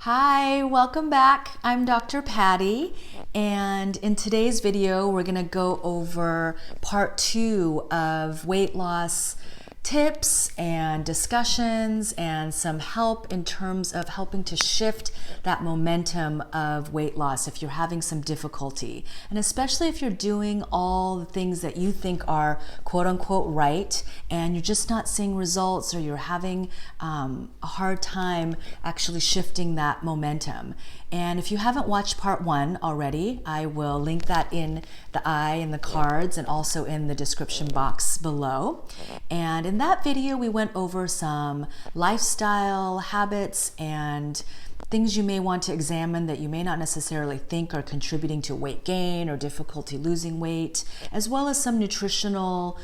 Hi, welcome back. I'm Dr. Patty, and in today's video, we're gonna go over part 2 of weight loss tips and discussions and some help in terms of helping to shift that momentum of weight loss if you're having some difficulty. And especially if you're doing all the things that you think are quote unquote right and you're just not seeing results, or you're having a hard time actually shifting that momentum. And if you haven't watched part 1 already, I will link that in the cards and also in the description box below. And in that video, we went over some lifestyle habits and things you may want to examine that you may not necessarily think are contributing to weight gain or difficulty losing weight, as well as some nutritional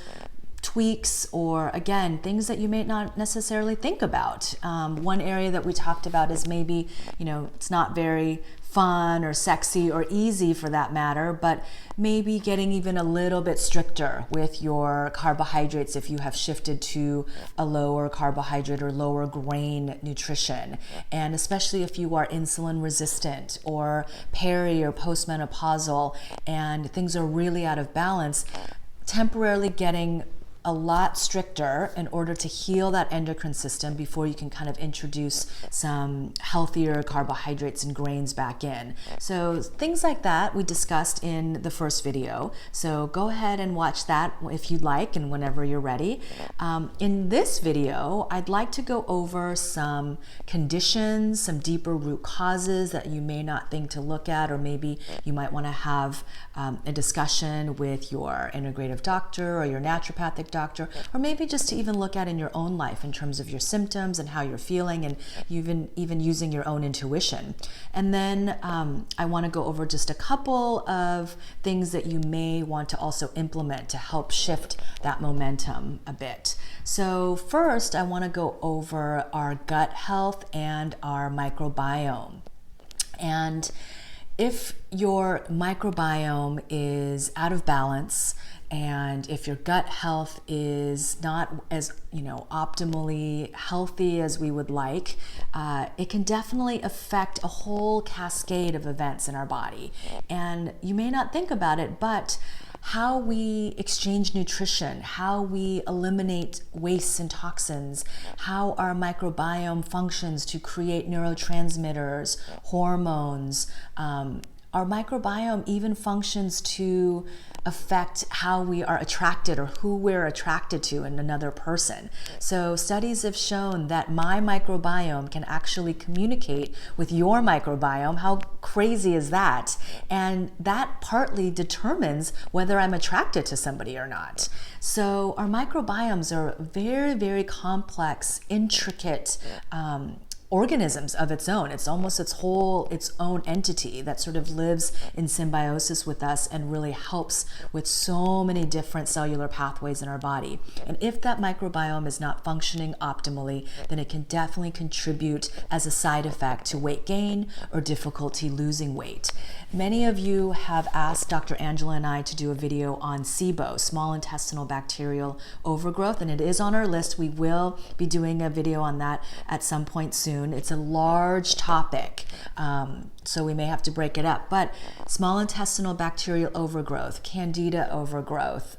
tweaks, or again, things that you may not necessarily think about. One area that we talked about is maybe, it's not very fun or sexy or easy for that matter, but maybe getting even a little bit stricter with your carbohydrates if you have shifted to a lower carbohydrate or lower grain nutrition. And especially if you are insulin resistant or peri or postmenopausal and things are really out of balance, temporarily getting a lot stricter in order to heal that endocrine system before you can kind of introduce some healthier carbohydrates and grains back in. So things like that we discussed in the first video. So go ahead and watch that if you'd like and whenever you're ready. In this video, I'd like to go over some conditions, some deeper root causes that you may not think to look at, or maybe you might want to have a discussion with your integrative doctor or your naturopathic doctor, or maybe just to even look at in your own life in terms of your symptoms and how you're feeling, and even using your own intuition. And then I want to go over just a couple of things that you may want to also implement to help shift that momentum a bit. So first, I want to go over our gut health and our microbiome. And if your microbiome is out of balance, and if your gut health is not as optimally healthy as we would like, it can definitely affect a whole cascade of events in our body. And you may not think about it, but how we exchange nutrition, how we eliminate wastes and toxins, how our microbiome functions to create neurotransmitters, hormones. Our microbiome even functions to affect how we are attracted or who we're attracted to in another person. So studies have shown that my microbiome can actually communicate with your microbiome. How crazy is that? And that partly determines whether I'm attracted to somebody or not. So our microbiomes are very, very complex, intricate organisms of its own. It's almost its own entity that sort of lives in symbiosis with us and really helps with so many different cellular pathways in our body. And if that microbiome is not functioning optimally, then it can definitely contribute as a side effect to weight gain or difficulty losing weight. Many of you have asked Dr. Angela and I to do a video on SIBO, small intestinal bacterial overgrowth, and it is on our list. We will be doing a video on that at some point soon. It's a large topic, so we may have to break it up. But small intestinal bacterial overgrowth, candida overgrowth,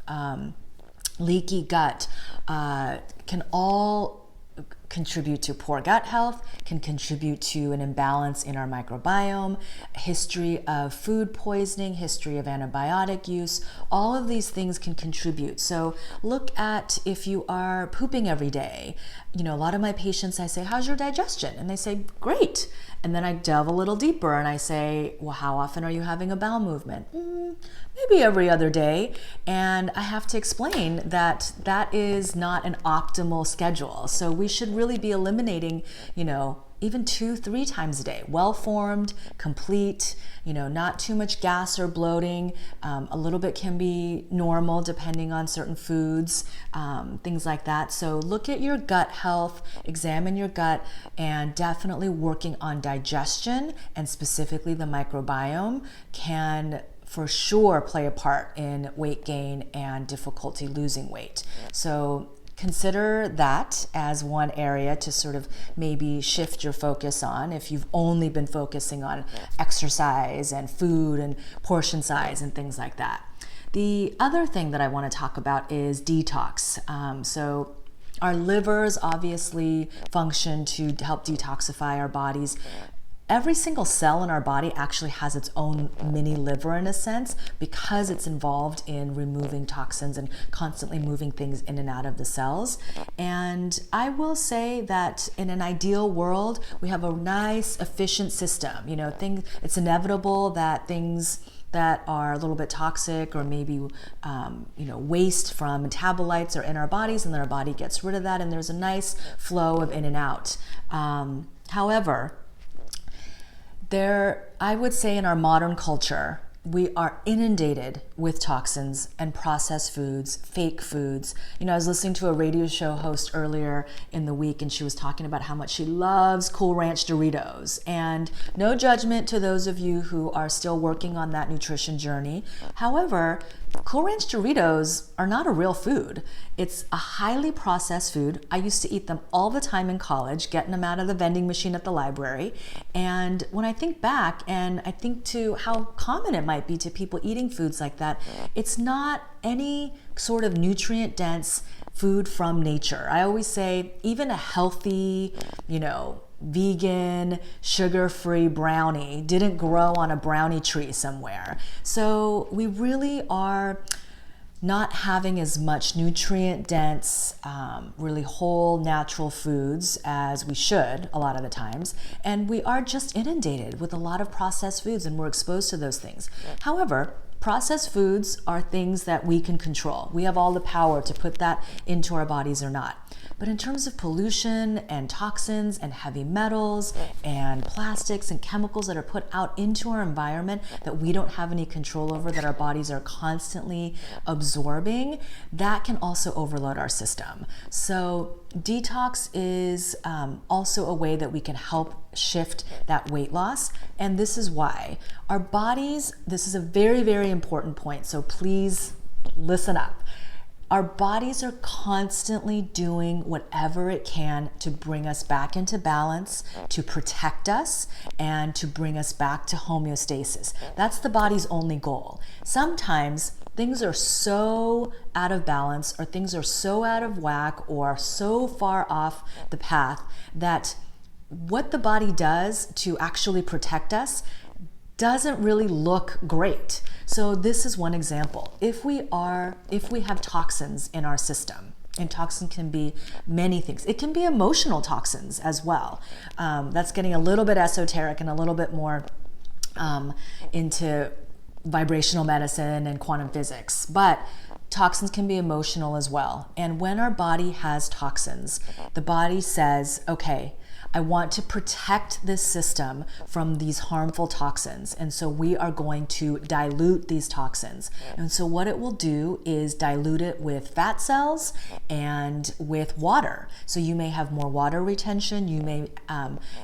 leaky gut can all contribute to poor gut health, can contribute to an imbalance in our microbiome, history of food poisoning, history of antibiotic use. All of these things can contribute. So look at if you are pooping every day. A lot of my patients, I say, how's your digestion? And they say, great. And then I delve a little deeper and I say, well, how often are you having a bowel movement? Maybe every other day. And I have to explain that that is not an optimal schedule. So we should really be eliminating, even 2-3 times a day. Well-formed, complete, not too much gas or bloating. A little bit can be normal depending on certain foods, things like that. So look at your gut health, examine your gut, and definitely working on digestion and specifically the microbiome can for sure play a part in weight gain and difficulty losing weight. So consider that as one area to sort of maybe shift your focus on if you've only been focusing on exercise and food and portion size and things like that. The other thing that I want to talk about is detox. So our livers obviously function to help detoxify our bodies. Every single cell in our body actually has its own mini liver in a sense, because it's involved in removing toxins and constantly moving things in and out of the cells. And I will say that in an ideal world, we have a nice, efficient system. It's inevitable that things that are a little bit toxic or maybe waste from metabolites are in our bodies, and then our body gets rid of that, and there's a nice flow of in and out. However, I would say in our modern culture, we are inundated with toxins and processed foods, fake foods. I was listening to a radio show host earlier in the week, and she was talking about how much she loves Cool Ranch Doritos. And no judgment to those of you who are still working on that nutrition journey. However, Cool Ranch Doritos are not a real food. It's a highly processed food. I used to eat them all the time in college, getting them out of the vending machine at the library. And when I think back and I think to how common it might be to people eating foods like that, it's not any sort of nutrient dense food from nature. I always say even a healthy, vegan, sugar-free brownie didn't grow on a brownie tree somewhere. So we really are not having as much nutrient dense, really whole natural foods as we should a lot of the times. And we are just inundated with a lot of processed foods, and we're exposed to those things. However, processed foods are things that we can control. We have all the power to put that into our bodies or not. But in terms of pollution and toxins and heavy metals and plastics and chemicals that are put out into our environment that we don't have any control over, that our bodies are constantly absorbing, that can also overload our system. So detox is also a way that we can help shift that weight loss. And this is why our bodies, this is a very, very important point. So please listen up. Our bodies are constantly doing whatever it can to bring us back into balance, to protect us, and to bring us back to homeostasis. That's the body's only goal. Sometimes things are so out of balance, or things are so out of whack, or so far off the path that what the body does to actually protect us doesn't really look great. So this is one example. If we have toxins in our system, and toxin can be many things. It can be emotional toxins as well. That's getting a little bit esoteric and a little bit more into vibrational medicine and quantum physics, but toxins can be emotional as well. And when our body has toxins, the body says, okay, I want to protect this system from these harmful toxins. And so we are going to dilute these toxins. And so what it will do is dilute it with fat cells and with water. So you may have more water retention. You may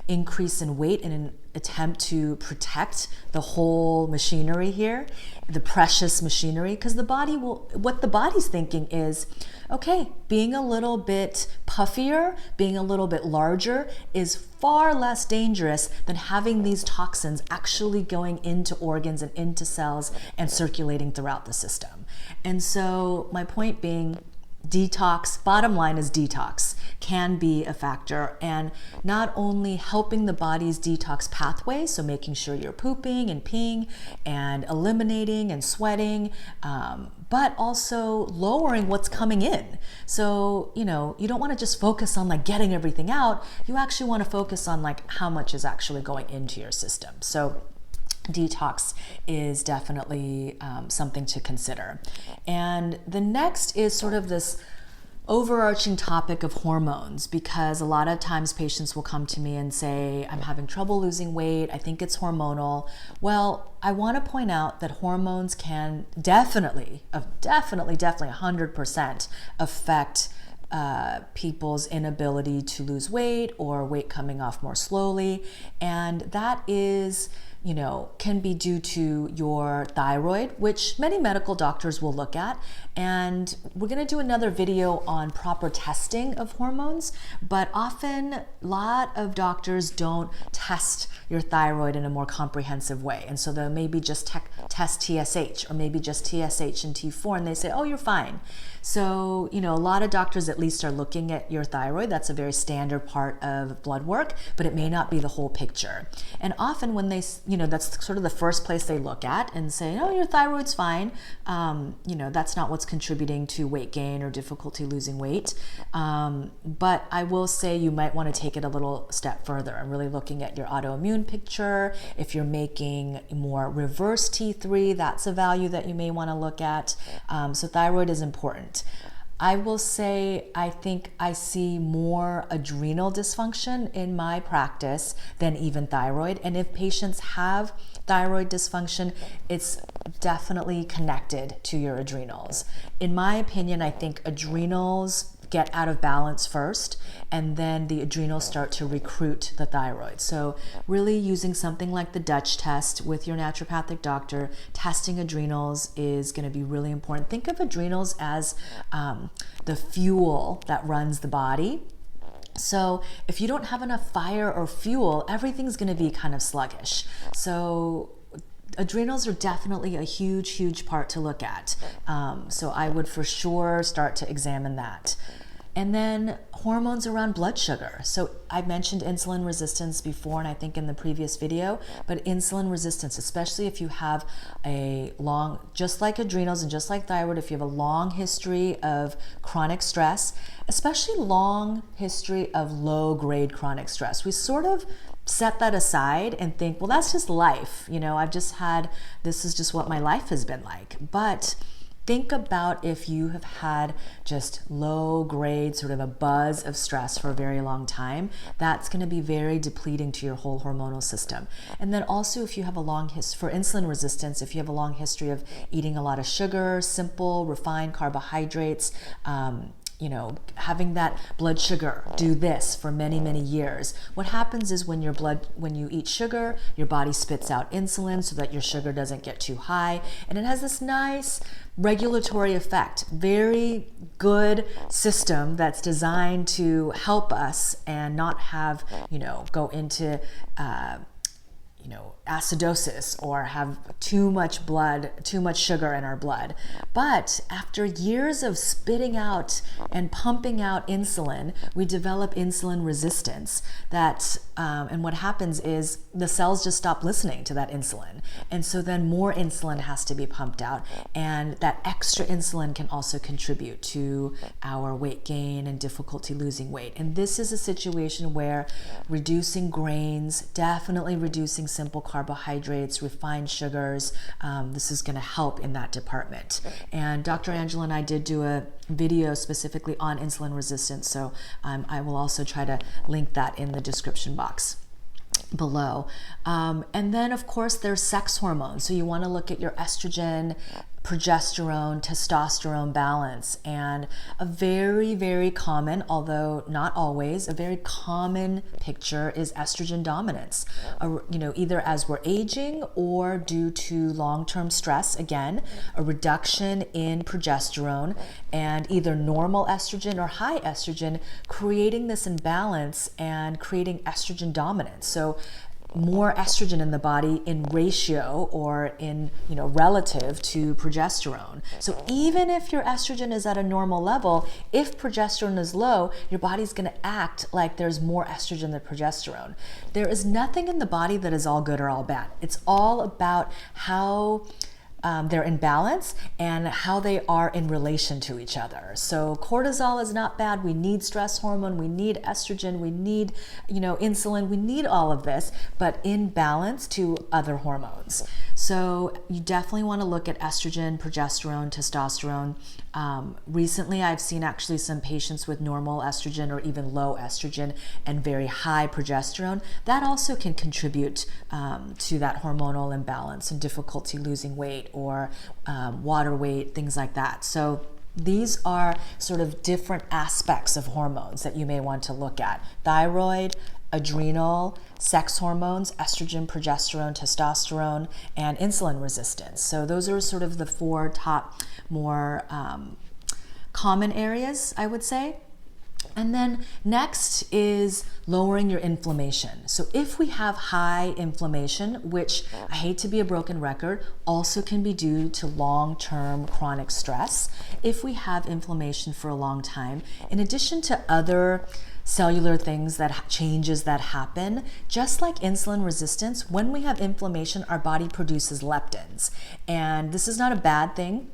increase in weight in an attempt to protect the whole machinery here, the precious machinery, because what the body's thinking is, okay, being a little bit puffier, being a little bit larger is far less dangerous than having these toxins actually going into organs and into cells and circulating throughout the system. And so my point being, detox, bottom line is detox can be a factor, and not only helping the body's detox pathway, so making sure you're pooping and peeing and eliminating and sweating, but also lowering what's coming in. So, you don't want to just focus on like getting everything out. You actually want to focus on like how much is actually going into your system. So detox is definitely something to consider. And the next is sort of this overarching topic of hormones, because a lot of times patients will come to me and say, I'm having trouble losing weight, I think it's hormonal. Well, I want to point out that hormones can definitely 100% affect people's inability to lose weight or weight coming off more slowly. And that is, can be due to your thyroid, which many medical doctors will look at. And we're going to do another video on proper testing of hormones, but often a lot of doctors don't test your thyroid in a more comprehensive way. And so they'll maybe just test TSH or maybe just TSH and T4, and they say, oh, you're fine. So, a lot of doctors at least are looking at your thyroid. That's a very standard part of blood work, but it may not be the whole picture. And often when they, that's sort of the first place they look at and say, oh, your thyroid's fine. That's not what's contributing to weight gain or difficulty losing weight. But I will say you might want to take it a little step further and really looking at your autoimmune picture. If you're making more reverse T3, that's a value that you may want to look at. So thyroid is important. I will say I think I see more adrenal dysfunction in my practice than even thyroid. And if patients have thyroid dysfunction, it's definitely connected to your adrenals. In my opinion, I think adrenals get out of balance first, and then the adrenals start to recruit the thyroid. So really using something like the Dutch test with your naturopathic doctor, testing adrenals is going to be really important. Think of adrenals as the fuel that runs the body. So if you don't have enough fire or fuel, everything's going to be kind of sluggish. So adrenals are definitely a huge, huge part to look at. So I would for sure start to examine that. And then hormones around blood sugar. So I mentioned insulin resistance before, and I think in the previous video, but insulin resistance, especially if you have a long, just like adrenals and just like thyroid, if you have a long history of chronic stress, especially long history of low-grade chronic stress, we sort of set that aside and think, well, that's just life. This is just what my life has been like. But think about if you have had just low grade, sort of a buzz of stress for a very long time, that's going to be very depleting to your whole hormonal system. And then also if you have a long history, for insulin resistance, if you have a long history of eating a lot of sugar, simple, refined carbohydrates, having that blood sugar do this for many, many years. What happens is when you eat sugar, your body spits out insulin so that your sugar doesn't get too high. And it has this nice regulatory effect, very good system that's designed to help us and not have, go into, acidosis or have too much sugar in our blood. But after years of spitting out and pumping out insulin, we develop insulin resistance and what happens is the cells just stop listening to that insulin. And so then more insulin has to be pumped out, and that extra insulin can also contribute to our weight gain and difficulty losing weight. And this is a situation where reducing grains, definitely reducing simple carbohydrates, refined sugars, this is going to help in that department. And Dr. Angela and I did do a video specifically on insulin resistance, so I will also try to link that in the description box below. And then of course there's sex hormones. So you want to look at your estrogen, progesterone, testosterone balance. And a very, very common, although not always, a very common picture is estrogen dominance. Either as we're aging or due to long-term stress, again, a reduction in progesterone and either normal estrogen or high estrogen, creating this imbalance and creating estrogen dominance. So more estrogen in the body in ratio or in relative to progesterone. So even if your estrogen is at a normal level, if progesterone is low, your body's going to act like there's more estrogen than progesterone. There is nothing in the body that is all good or all bad. It's all about how they're in balance and how they are in relation to each other. So cortisol is not bad. We need stress hormone. We need estrogen. We need, insulin. We need all of this, but in balance to other hormones. So you definitely want to look at estrogen, progesterone, testosterone. Recently, I've seen actually some patients with normal estrogen or even low estrogen and very high progesterone. That also can contribute to that hormonal imbalance and difficulty losing weight or water weight, things like that. So these are sort of different aspects of hormones that you may want to look at. Thyroid, adrenal, sex hormones, estrogen, progesterone, testosterone, and insulin resistance. So those are sort of the 4 top more common areas, I would say. And then next is lowering your inflammation. So if we have high inflammation, which I hate to be a broken record, also can be due to long-term chronic stress. If we have inflammation for a long time, in addition to other cellular things changes that happen, just like insulin resistance, when we have inflammation, our body produces leptins. And this is not a bad thing,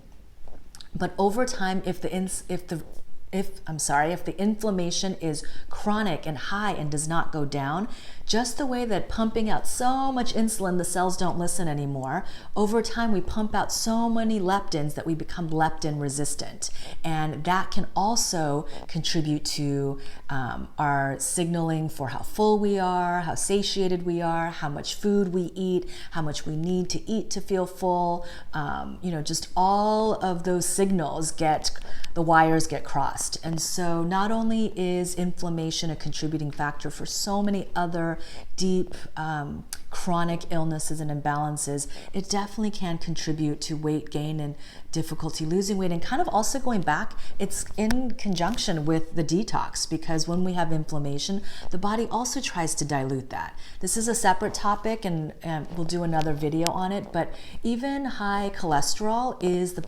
but over time, if the inflammation is chronic and high and does not go down, just the way that pumping out so much insulin, the cells don't listen anymore, over time we pump out so many leptins that we become leptin resistant. And that can also contribute to our signaling for how full we are, how satiated we are, how much food we eat, how much we need to eat to feel full. Just all of those signals the wires get crossed. And so not only is inflammation a contributing factor for so many other deep chronic illnesses and imbalances, it definitely can contribute to weight gain and difficulty losing weight. And kind of also going back, it's in conjunction with the detox, because when we have inflammation, the body also tries to dilute that. This is a separate topic, and we'll do another video on it, but even high cholesterol is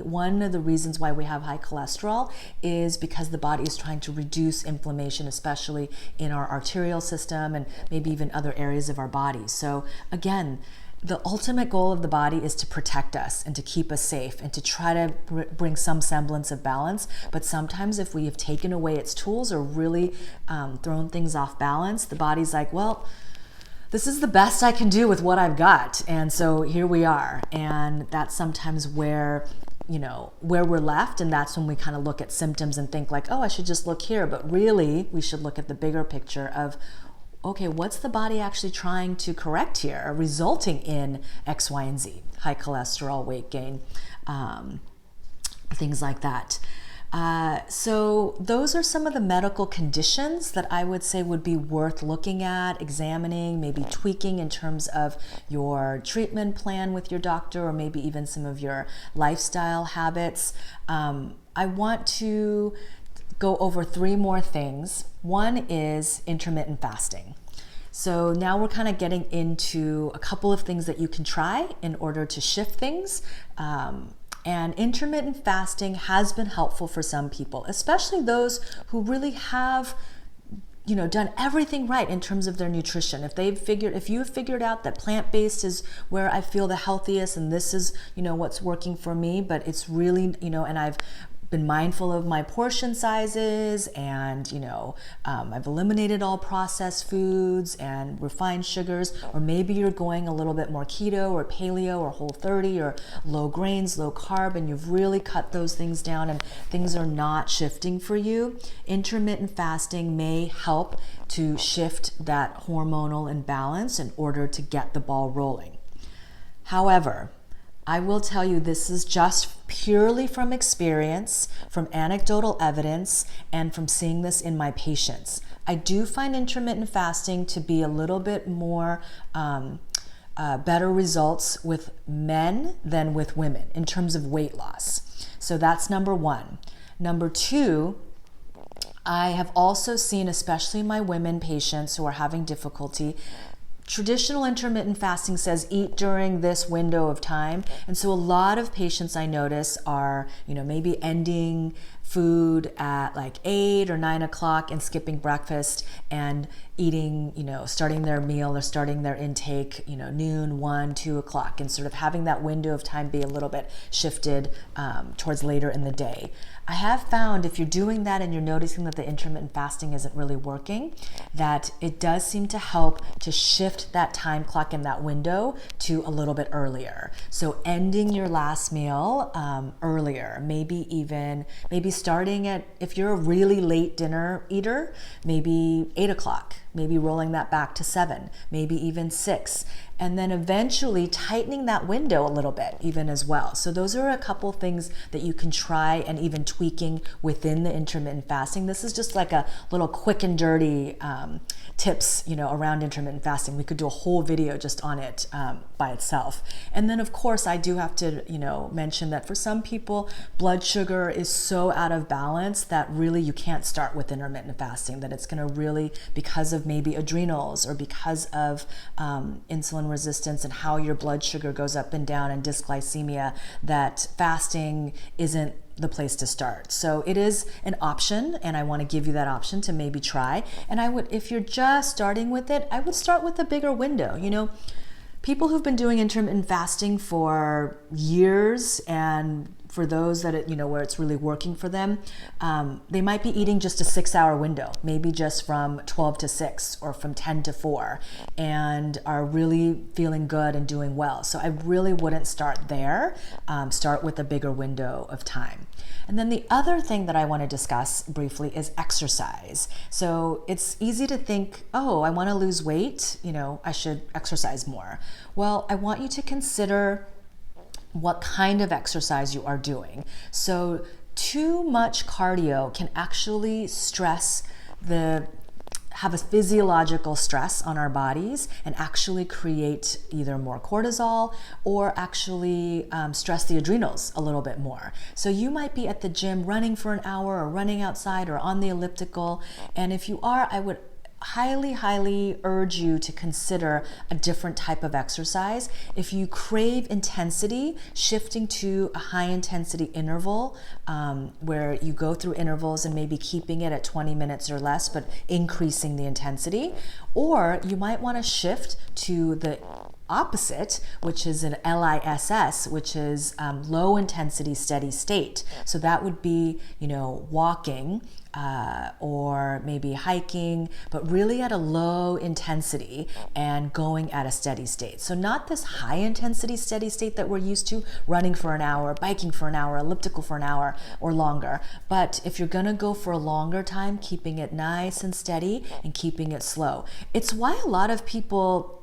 one of the reasons why we have high cholesterol is because the body is trying to reduce inflammation, especially in our arterial system and maybe even other areas of our bodies. So again, the ultimate goal of the body is to protect us and to keep us safe and to try to bring some semblance of balance. But sometimes if we have taken away its tools or really thrown things off balance, the body's like, well, this is the best I can do with what I've got. And so here we are. And that's sometimes where we're left, and that's when we kind of look at symptoms and think like, oh, I should just look here. But really, we should look at the bigger picture of, okay, what's the body actually trying to correct here, resulting in X, Y, and Z, high cholesterol, weight gain, things like that. So those are some of the medical conditions that I would say would be worth looking at, examining, maybe tweaking in terms of your treatment plan with your doctor, or maybe even some of your lifestyle habits. I want to go over 3 more things. One is intermittent fasting. So now we're kind of getting into a couple of things that you can try in order to shift things. And intermittent fasting has been helpful for some people, especially those who really have done everything right in terms of their nutrition. If you have figured out that plant-based is where I feel the healthiest and this is, what's working for me, but it's really, and I've been mindful of my portion sizes, and I've eliminated all processed foods and refined sugars, or maybe you're going a little bit more keto or paleo or Whole30 or low grains, low carb, and you've really cut those things down and things are not shifting for you. Intermittent fasting may help to shift that hormonal imbalance in order to get the ball rolling. However, I will tell you, this is just purely from experience, from anecdotal evidence, and from seeing this in my patients. I do find intermittent fasting to be a little bit more better results with men than with women in terms of weight loss. So that's number 1. Number 2, I have also seen, especially my women patients who are having difficulty, traditional intermittent fasting says eat during this window of time. And so a lot of patients I notice are, maybe ending food at like 8 or 9 o'clock and skipping breakfast and eating, starting their meal or starting their intake, noon, 1, 2 o'clock, and sort of having that window of time be a little bit shifted towards later in the day. I have found if you're doing that and you're noticing that the intermittent fasting isn't really working, that it does seem to help to shift that time clock in that window to a little bit earlier. So ending your last meal earlier, maybe starting at, if you're a really late dinner eater, maybe 8 o'clock. maybe rolling that back to 7, maybe even 6, and then eventually tightening that window a little bit even as well. So those are a couple things that you can try, and even tweaking within the intermittent fasting. This is just like a little quick and dirty tips, around intermittent fasting. We could do a whole video just on it by itself. And then of course I do have to, mention that for some people, blood sugar is so out of balance that really you can't start with intermittent fasting, that it's going to really, because of maybe adrenals or because of insulin resistance and how your blood sugar goes up and down and dysglycemia, that fasting isn't the place to start. So it is an option, and I want to give you that option to maybe try. And I would, if you're just starting with it, I would start with a bigger window. People who've been doing intermittent fasting for years, and for those that where it's really working for them, they might be eating just a 6-hour window, maybe just from 12 to 6 or from 10 to 4, and are really feeling good and doing well. So I really wouldn't start there. Start with a bigger window of time. And then the other thing that I want to discuss briefly is exercise. So it's easy to think, oh, I want to lose weight, I should exercise more. Well, I want you to consider what kind of exercise you are doing. So too much cardio can actually have a physiological stress on our bodies and actually create either more cortisol or actually stress the adrenals a little bit more. So you might be at the gym running for an hour or running outside or on the elliptical. And if you are, I would highly urge you to consider a different type of exercise. If you crave intensity, shifting to a high intensity interval where you go through intervals and maybe keeping it at 20 minutes or less, but increasing the intensity. Or you might want to shift to the opposite, which is an LISS, which is low intensity steady state. So that would be, walking or maybe hiking, but really at a low intensity and going at a steady state. So not this high intensity steady state that we're used to, running for an hour, biking for an hour, elliptical for an hour or longer. But if you're gonna go for a longer time, keeping it nice and steady and keeping it slow. It's why a lot of people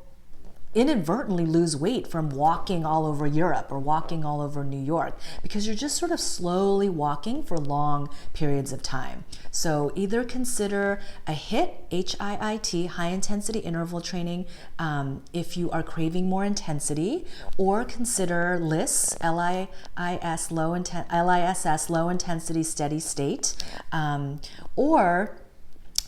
inadvertently lose weight from walking all over Europe or walking all over New York, because you're just sort of slowly walking for long periods of time. So either consider a HIIT, high intensity interval training, if you are craving more intensity, or consider LISS, LISS, low intensity steady state, or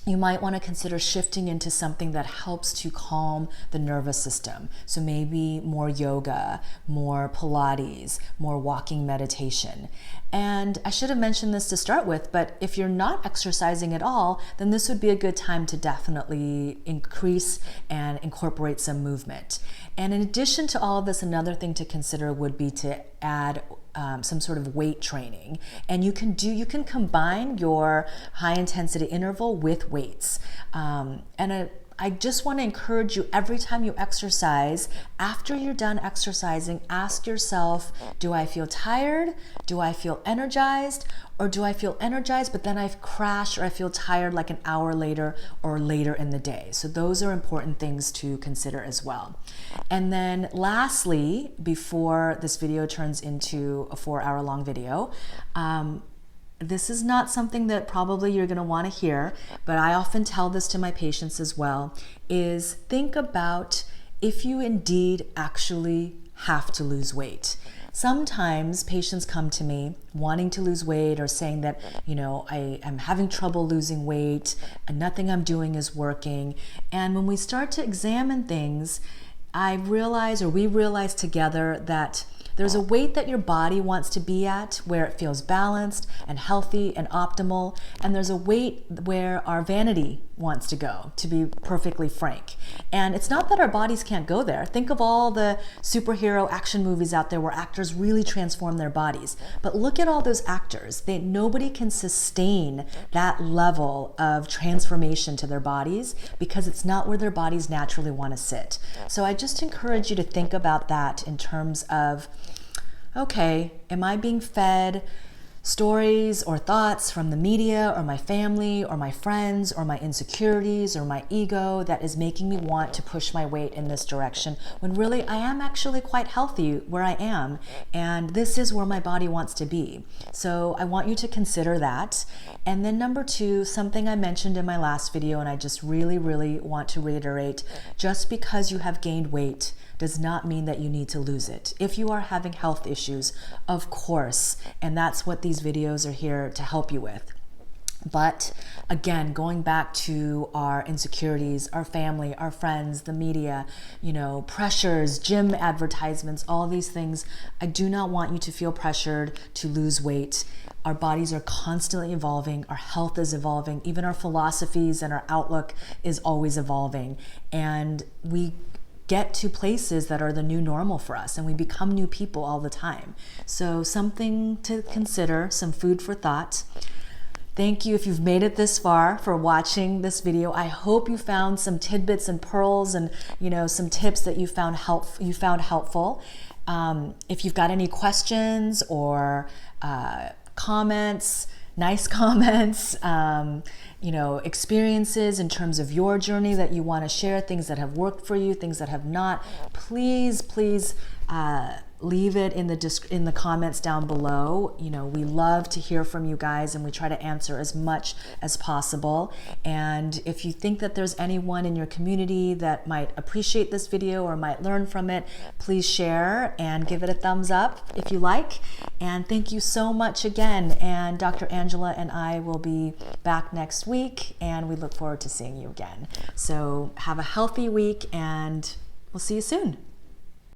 you might want to consider shifting into something that helps to calm the nervous system. So maybe more yoga, more Pilates, more walking meditation. And I should have mentioned this to start with, but if you're not exercising at all, then this would be a good time to definitely increase and incorporate some movement. And in addition to all of this, another thing to consider would be to add some sort of weight training. And you can combine your high intensity interval with weights. I just want to encourage you, every time you exercise, after you're done exercising, ask yourself, do I feel tired? Do I feel energized? Or do I feel energized, but then I crash or I feel tired like an hour later or later in the day? So those are important things to consider as well. And then lastly, before this video turns into a 4-hour-long video, this is not something that probably you're going to want to hear, but I often tell this to my patients as well, is think about if you indeed actually have to lose weight. Sometimes patients come to me wanting to lose weight or saying that, I am having trouble losing weight and nothing I'm doing is working. And when we start to examine things, we realize together that there's a weight that your body wants to be at where it feels balanced and healthy and optimal. And there's a weight where our vanity wants to go, to be perfectly frank. And it's not that our bodies can't go there. Think of all the superhero action movies out there where actors really transform their bodies. But look at all those actors. Nobody can sustain that level of transformation to their bodies because it's not where their bodies naturally want to sit. So I just encourage you to think about that in terms of, okay, am I being fed stories or thoughts from the media or my family or my friends or my insecurities or my ego that is making me want to push my weight in this direction, when really I am actually quite healthy where I am, and this is where my body wants to be. So I want you to consider that. And then number two, something I mentioned in my last video, and I just really want to reiterate: just because you have gained weight does not mean that you need to lose it. If you are having health issues, of course, and that's what these videos are here to help you with. But again, going back to our insecurities, our family, our friends, the media, pressures, gym advertisements, all these things, I do not want you to feel pressured to lose weight. Our bodies are constantly evolving, our health is evolving, even our philosophies and our outlook is always evolving. And we get to places that are the new normal for us, and we become new people all the time. So something to consider, some food for thought. Thank you if you've made it this far for watching this video. I hope you found some tidbits and pearls and some tips that you found helpful. If you've got any questions or comments, nice comments, experiences in terms of your journey that you want to share, things that have worked for you, things that have not, please leave it in the comments down below. We love to hear from you guys, and we try to answer as much as possible. And if you think that there's anyone in your community that might appreciate this video or might learn from it, please share and give it a thumbs up if you like. And thank you so much again. And Dr. Angela and I will be back next week, and we look forward to seeing you again. So have a healthy week, and we'll see you soon.